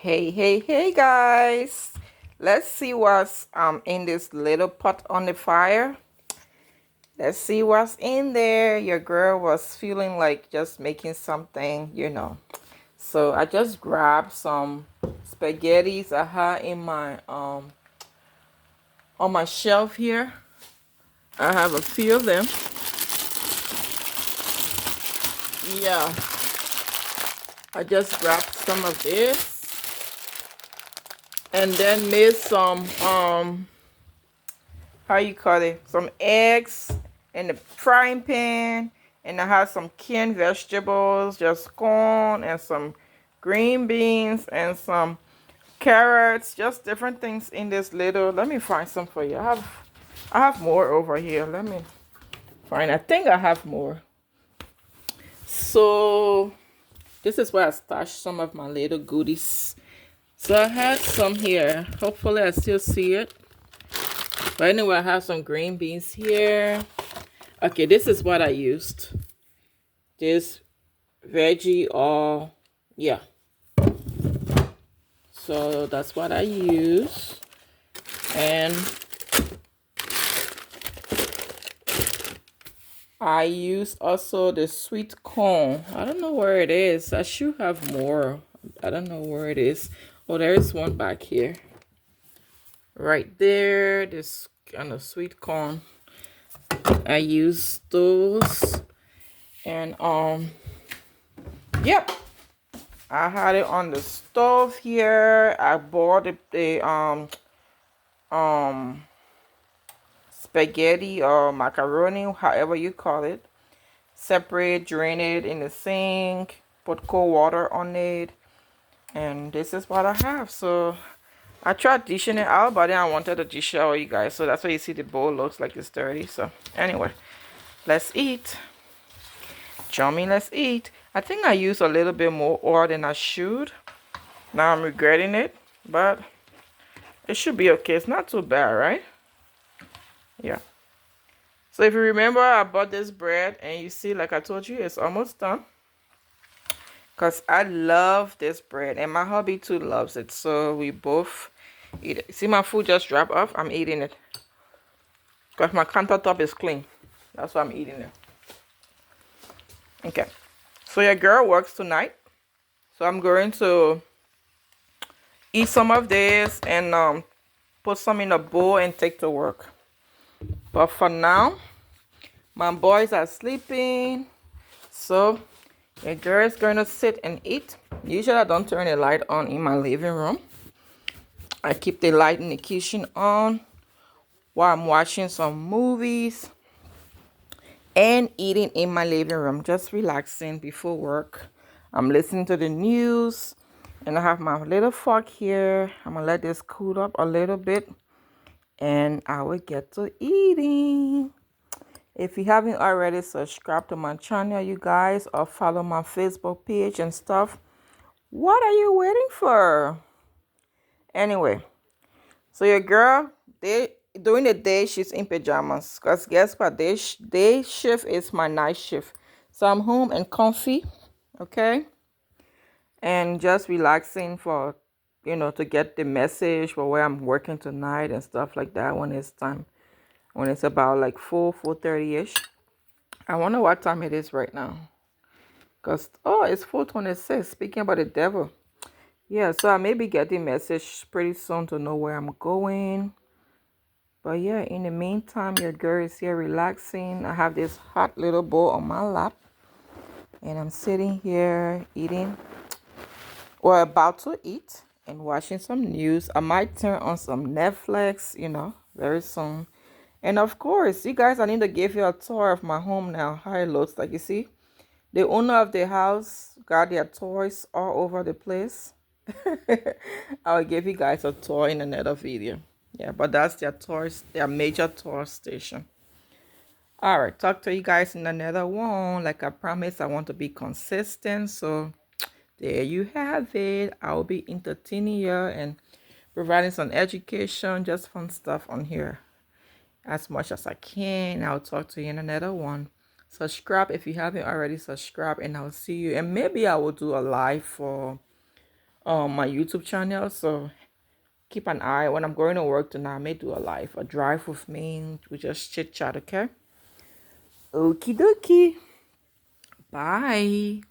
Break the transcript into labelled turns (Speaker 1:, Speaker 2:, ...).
Speaker 1: Hey guys. Let's see what's in this little pot on the fire. Let's see what's in there. Your girl was feeling like just making something. So I just grabbed some spaghettis I had in my on my shelf here. I have a few of them. Yeah. I just grabbed some of this and then made some how you call it, some eggs in the frying pan, and I have some canned vegetables, just corn and some green beans and some carrots, just different things in this little. Let me find some for you. I have more over here. Let me find. I think I have more. So this is where I stashed some of my little goodies. So I had some here. Hopefully I still see it. But anyway, I have some green beans here. Okay, this is what I used. This veggie oil. Yeah. So that's what I use. And I use also the sweet corn. I don't know where it is. I should have more. I don't know where it is. Oh, there is one back here. Right there. This kind of sweet corn. I use those. And yep. I had it on the stove here. I bought the um spaghetti or macaroni, however you call it. Separate, drain it in the sink, put cold water on it, and this is what I have. So I tried dishing it out, but then I wanted to dish it out with you guys. So that's why you see the bowl looks like it's dirty. So anyway, let's eat. Chummy, let's eat. I think I used a little bit more oil than I should. Now I'm regretting it, but it should be okay. It's not too bad, right? Yeah. So if you remember, I bought this bread, and you see, like I told you, it's almost done. Because I love this bread, and my hubby too loves it. So we both eat it. See, my food just dropped off. I'm eating it. Because my countertop is clean. That's why I'm eating it. Okay. So your girl works tonight. So I'm going to eat some of this and put some in a bowl and take to work. But for now, my boys are sleeping. So your girl is going to sit and eat. Usually I don't turn the light on in my living room. I keep the light in the kitchen on while I'm watching some movies and eating in my living room, just relaxing before work. I'm listening to the news, and I have my little fork here. I'm gonna let this cool up a little bit, and I will get to eating. If you haven't already, subscribe to my channel, you guys, or follow my Facebook page and stuff. What are you waiting for? Anyway, so your girl, during the day she's in pajamas. Cause guess what? Day shift is my night shift. So I'm home and comfy, okay, and just relaxing for to get the message for where I'm working tonight and stuff like that when it's time. When it's about like 4:30ish. I wonder what time it is right now. Cause it's 4:26. Speaking about the devil. Yeah, so I may be getting message pretty soon to know where I'm going. But yeah, in the meantime, your girl is here relaxing. I have this hot little bowl on my lap. And I'm sitting here eating, or about to eat, and watching some news. I might turn on some Netflix, very soon. And of course, you guys, I need to give you a tour of my home now, how it looks like. You see, the owner of the house got their toys all over the place. I'll give you guys a tour in another video. Yeah, but that's their tours, their major tour station. All right, talk to you guys in another one. Like I promised, I want to be consistent. So there you have it. I'll be entertaining you and providing some education, just fun stuff on here as much as I can. I'll talk to you in another one. Subscribe if you haven't already subscribed, and I'll see you. And maybe I will do a live for my YouTube channel. So keep an eye. When I'm going to work tonight, I may do a drive with me. We just chit chat, okay? Okie dokie. Bye.